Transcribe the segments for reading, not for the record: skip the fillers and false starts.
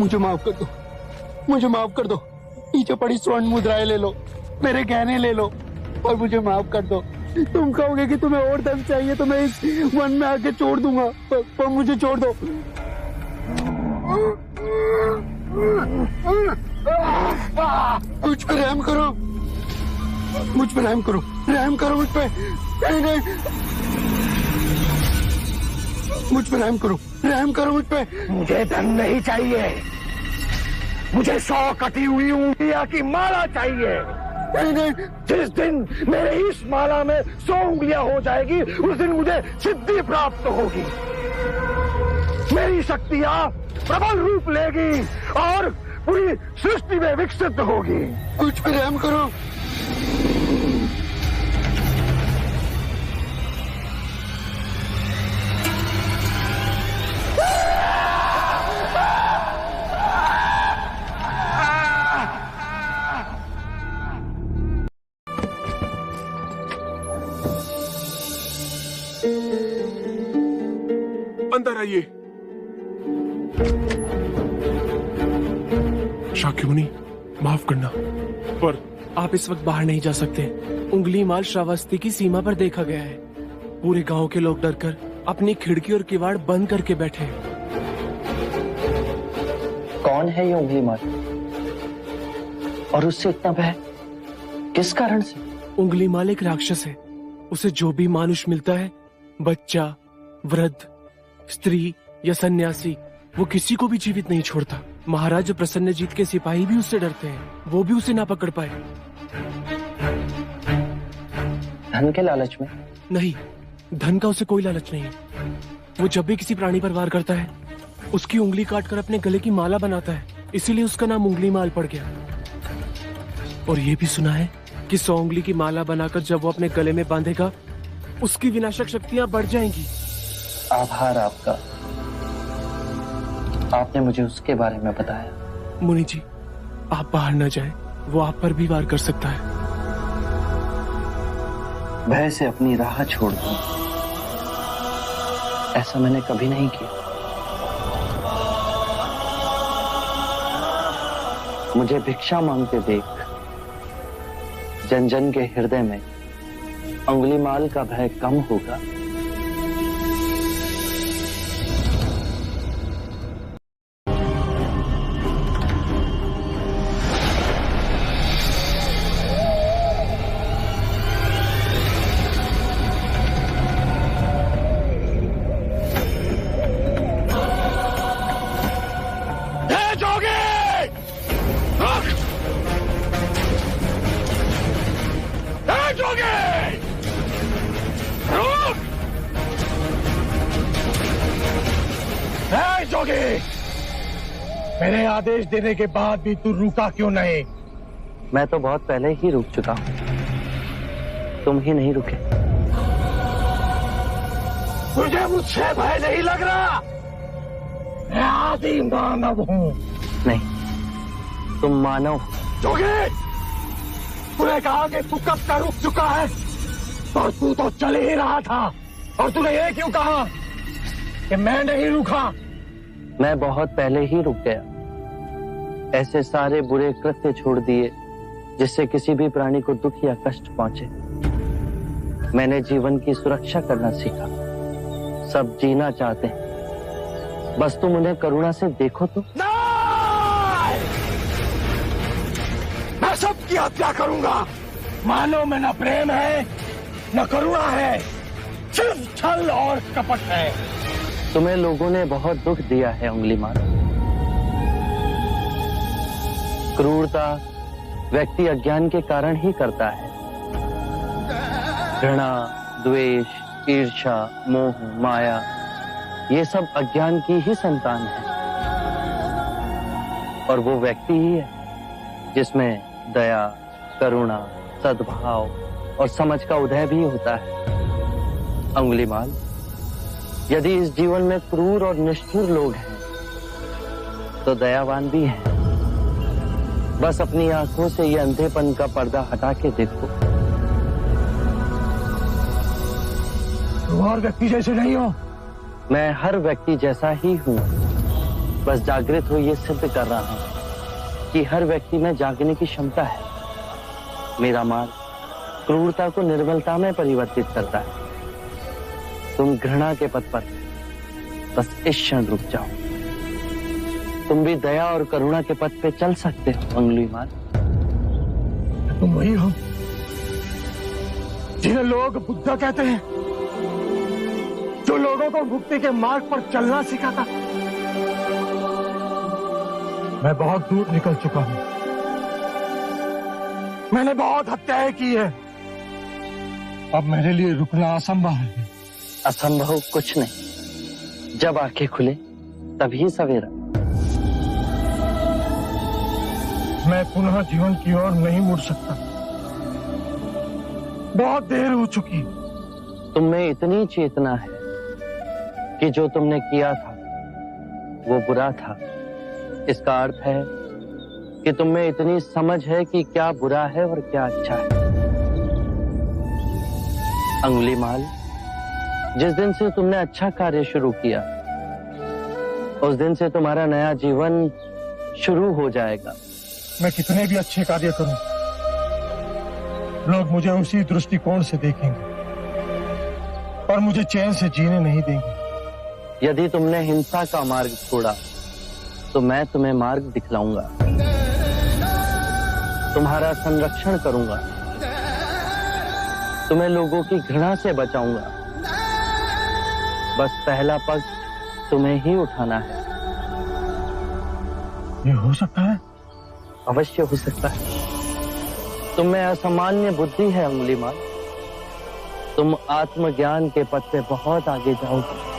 मुझे माफ कर दो, मुझे माफ कर दो। पीछे पड़ी स्वर्ण मुद्राएं ले लो, मेरे गहने ले लो और मुझे माफ कर दो। तुम कहोगे कि तुम्हें और धन चाहिए तो मैं इस वन में आके छोड़ दूंगा, पर मुझे छोड़ दो। मुझ पर रहम करो, मुझ पर रहम करो, रहम करो मुझ पे। मुझ पर रहम करो, रहम करो मुझ पे। मुझे धन नहीं चाहिए, मुझे 100 कटी हुई उंगलियां की माला चाहिए। जिस दिन मेरे इस माला में 100 उंगलियां हो जाएगी, उस दिन मुझे सिद्धि प्राप्त होगी। मेरी शक्तियां प्रबल रूप लेगी और पूरी सृष्टि में विकसित होगी। मुझ पर रहम करो। अंदर आइए। शाक्यमुनि, माफ करना, पर आप इस वक्त बाहर नहीं जा सकते। उंगली माल श्रावस्ती की सीमा पर देखा गया है। पूरे गांव के लोग डरकर अपनी खिड़की और किवाड़ बंद करके बैठे हैं। कौन है ये उंगली माल और उससे इतना भय किस कारण से? उंगली माल एक राक्षस है। उसे जो भी मानुष मिलता है, बच्चा, वृद्ध, स्त्री या सन्यासी, वो किसी को भी जीवित नहीं छोड़ता। महाराज प्रसन्नजीत के सिपाही भी उससे डरते हैं, वो भी उसे ना पकड़ पाए। धन के लालच में? नहीं, धन का उसे कोई लालच नहीं है। वो जब भी किसी प्राणी पर वार करता है, उसकी उंगली काटकर अपने गले की माला बनाता है, इसीलिए उसका नाम उंगली माल पड़ गया। और ये भी सुना है कि 100 उंगली की माला बनाकर जब वो अपने गले में बांधेगा, उसकी विनाशक शक्तियां बढ़ जाएंगी। आभार आपका, आपने मुझे उसके बारे में बताया। मुनि जी, आप बाहर न जाएं, वो आप पर भी वार कर सकता है। भय से अपनी राह छोड़ दूं, ऐसा मैंने कभी नहीं किया। मुझे भिक्षा मांगते देख जन जन के हृदय में उंगलीमाल का भय कम होगा। मेरे आदेश देने के बाद भी तू रुका क्यों नहीं? मैं तो बहुत पहले ही रुक चुका हूं, तुम ही नहीं रुके। मुझे मुझसे भय नहीं लग रहा। मैं आदि मानव हूं। नहीं, तुम मानव। जोगी, तूने कहा कि तू कब का रुक चुका है, और तू तो चल ही रहा था, और तूने ये क्यों कहा कि मैं नहीं रुका? मैं बहुत पहले ही रुक गया। ऐसे सारे बुरे कृत्य छोड़ दिए जिससे किसी भी प्राणी को दुख या कष्ट पहुंचे। मैंने जीवन की सुरक्षा करना सीखा। सब जीना चाहते हैं, बस तुम उन्हें करुणा से देखो तो। मैं सबकी हत्या करूंगा। मानो में न प्रेम है न करुणा है, सिर्फ छल और कपट है। तुम्हें लोगों ने बहुत दुख दिया है उंगलीमाल। क्रूरता व्यक्ति अज्ञान के कारण ही करता है। घृणा, द्वेष, ईर्ष्या, मोह, माया, ये सब अज्ञान की ही संतान है। और वो व्यक्ति ही है जिसमें दया, करुणा, सद्भाव और समझ का उदय भी होता है। उंगलीमाल, यदि इस जीवन में क्रूर और निष्ठुर लोग हैं, तो दयावान भी हैं। बस अपनी आंखों से ये अंधेपन का पर्दा हटा के देखो। तुम और व्यक्ति जैसे नहीं हो। मैं हर व्यक्ति जैसा ही हूँ, बस जागृत हो ये सिद्ध कर रहा हूं कि हर व्यक्ति में जागने की क्षमता है। मेरा मार्ग क्रूरता को निर्मलता में परिवर्तित करता है। तुम घृणा के पथ पर बस इस क्षण रुक जाओ। तुम भी दया और करुणा के पथ पे चल सकते हो अंगुलीमाल। तुम वही हो जिन्हें लोग बुद्धा कहते हैं, जो लोगों को मुक्ति के मार्ग पर चलना सिखाता। मैं बहुत दूर निकल चुका हूं। मैंने बहुत हत्याएं की है। अब मेरे लिए रुकना असंभव है। असंभव कुछ नहीं। जब आंखें खुले तभी सवेरा। मैं पुनः जीवन की ओर नहीं मुड़ सकता। बहुत देर हो चुकी। तुम में इतनी चेतना है कि जो तुमने किया था वो बुरा था। इसका अर्थ है कि तुम में इतनी समझ है कि क्या बुरा है और क्या अच्छा है। अंगुलीमाल, जिस दिन से तुमने अच्छा कार्य शुरू किया उस दिन से तुम्हारा नया जीवन शुरू हो जाएगा। मैं कितने भी अच्छे कार्य करूं, लोग मुझे उसी दृष्टिकोण से देखेंगे और मुझे चैन से जीने नहीं देंगे। यदि तुमने हिंसा का मार्ग छोड़ा तो मैं तुम्हें मार्ग दिखलाऊंगा। तुम्हारा संरक्षण करूंगा। तुम्हें लोगों की घृणा से बचाऊंगा। बस पहला पग तुम्हें ही उठाना है। ये हो सकता है? अवश्य हो सकता है। तुम में असामान्य बुद्धि है अंगुलीमाल। तुम आत्मज्ञान के पथ पे बहुत आगे जाओगे।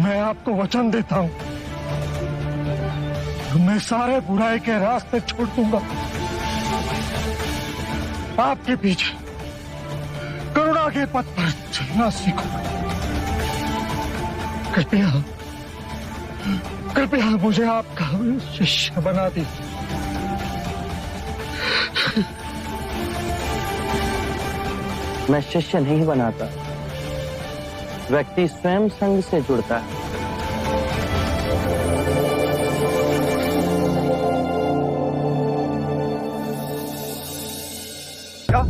मैं आपको वचन देता हूं, मैं सारे बुराई के रास्ते छोड़ दूंगा। आपके पीछे करुणा के पथ पर चलना सीखूंगा। कृपया कृपया मुझे आपका शिष्य बना दीजिए। मैं शिष्य नहीं बनाता। व्यक्ति स्वयं संग से जुड़ता है। क्या?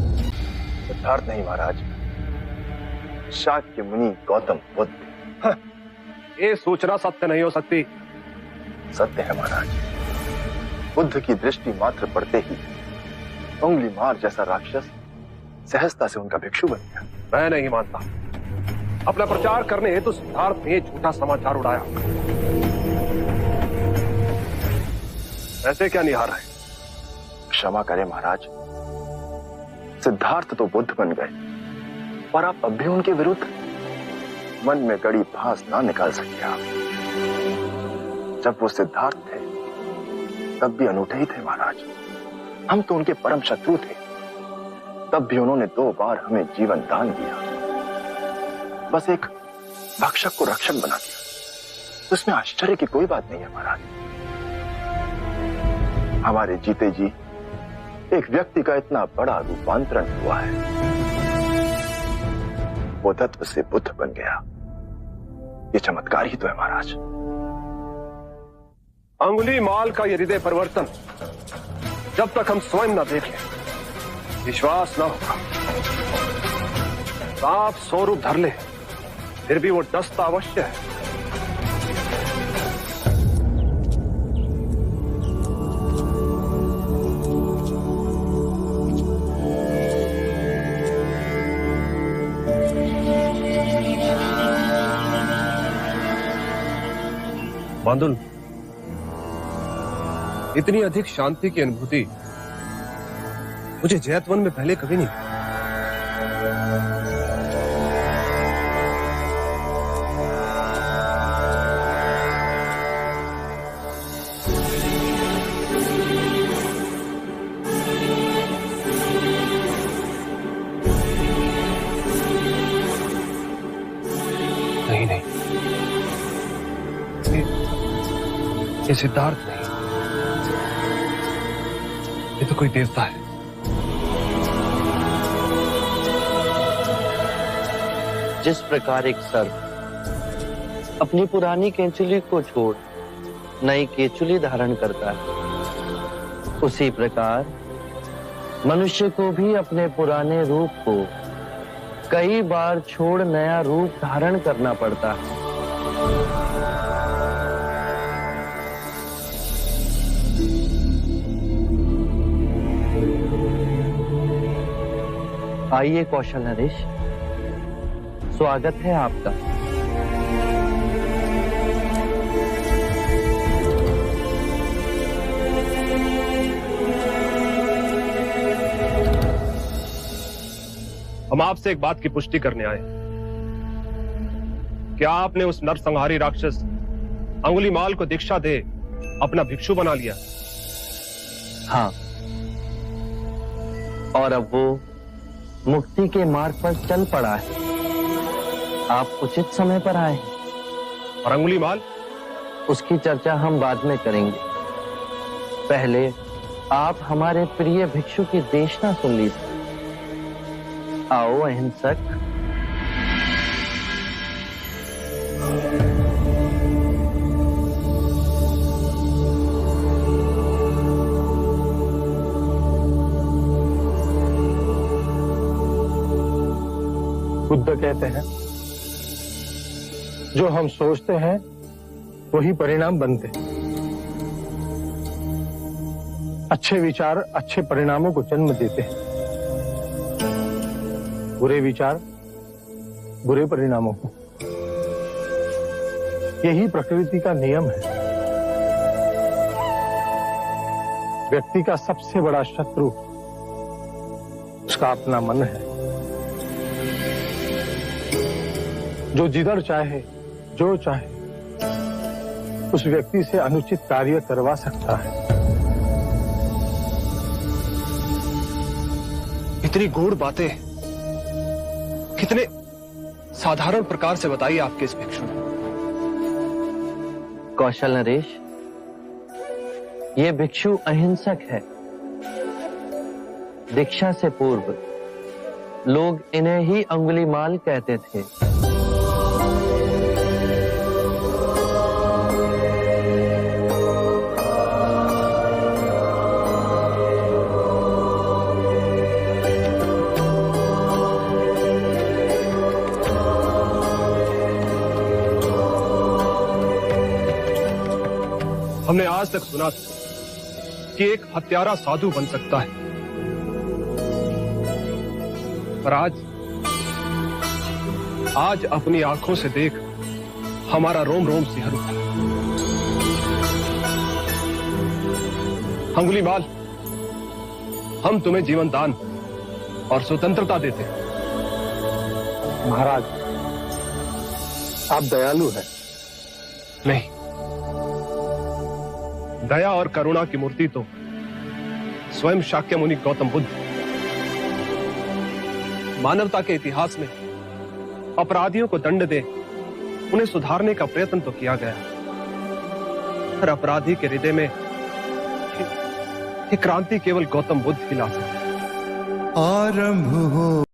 सिद्धार्थ नहीं महाराज, शाक्य मुनि गौतम बुद्ध। ये सूचना सत्य नहीं हो सकती। सत्य है महाराज। बुद्ध की दृष्टि मात्र पड़ते ही अंगुलीमाल जैसा राक्षस सहजता से उनका भिक्षु बन गया। मैं नहीं मानता। अपना प्रचार करने हेतु सिद्धार्थ ने झूठा समाचार उड़ाया। ऐसे क्या निहार है? क्षमा करें महाराज, सिद्धार्थ तो बुद्ध बन गए, पर आप अब भी उनके विरुद्ध मन में गड़ी भास ना निकाल सके। आप जब वो सिद्धार्थ थे तब भी अनूठे ही थे महाराज। हम तो उनके परम शत्रु थे, तब भी उन्होंने 2 बार हमें जीवन दान दिया। बस एक भक्षक को रक्षक बना दिया। तो इसमें आश्चर्य की कोई बात नहीं है महाराज। हमारे जीते जी एक व्यक्ति का इतना बड़ा रूपांतरण हुआ है। वो तत्व से बुद्ध बन गया। ये चमत्कार ही तो है महाराज। अंगुलीमाल का ये हृदय परिवर्तन जब तक हम स्वयं न देख लें विश्वास न होगा। सांप 100 रूप धर ले फिर भी वो डसता अवश्य है। बांदुल, इतनी अधिक शांति की अनुभूति मुझे जैतवन में पहले कभी नहीं। ये सिद्धार्थ नहीं, ये तो कोई देवता है। जिस प्रकार एक सर्प अपनी पुरानी केंचुली को छोड़ नई केंचुली धारण करता है, उसी प्रकार मनुष्य को भी अपने पुराने रूप को कई बार छोड़ नया रूप धारण करना पड़ता है। आइए कौशल नरेश, स्वागत है आपका। हम आपसे एक बात की पुष्टि करने आए। क्या आपने उस नरसंहारी राक्षस अंगुलीमाल को दीक्षा दे अपना भिक्षु बना लिया? हाँ, और अब वो मुक्ति के मार्ग पर चल पड़ा है। आप उचित समय पर आए हैं। और अंगुलीमाल? उसकी चर्चा हम बाद में करेंगे। पहले आप हमारे प्रिय भिक्षु की देशना सुन लीजिए। आओ अहिंसक। बुद्ध कहते हैं, जो हम सोचते हैं वही परिणाम बनते हैं। अच्छे विचार अच्छे परिणामों को जन्म देते हैं, बुरे विचार बुरे परिणामों को। यही प्रकृति का नियम है। व्यक्ति का सबसे बड़ा शत्रु उसका अपना मन है, जो जिधर चाहे जो चाहे उस व्यक्ति से अनुचित कार्य करवा सकता है। इतनी गूढ़ बातें कितने साधारण प्रकार से बताई आपके इस भिक्षु ने। कौशल नरेश, ये भिक्षु अहिंसक है। दीक्षा से पूर्व लोग इन्हें ही अंगुलीमाल कहते थे। हमने आज तक सुना था कि एक हत्यारा साधु बन सकता है, पर आज अपनी आंखों से देख हमारा रोम रोम सिहर उठा। अंगुलीमाल, हम तुम्हें जीवन दान और स्वतंत्रता देते हैं। महाराज, आप दयालु हैं। नहीं, दया और करुणा की मूर्ति तो स्वयं शाक्य मुनि गौतम बुद्ध। मानवता के इतिहास में अपराधियों को दंड दे उन्हें सुधारने का प्रयत्न तो किया गया, पर अपराधी के हृदय में ये क्रांति केवल गौतम बुद्ध ही ला सकते हैं। आरंभ हो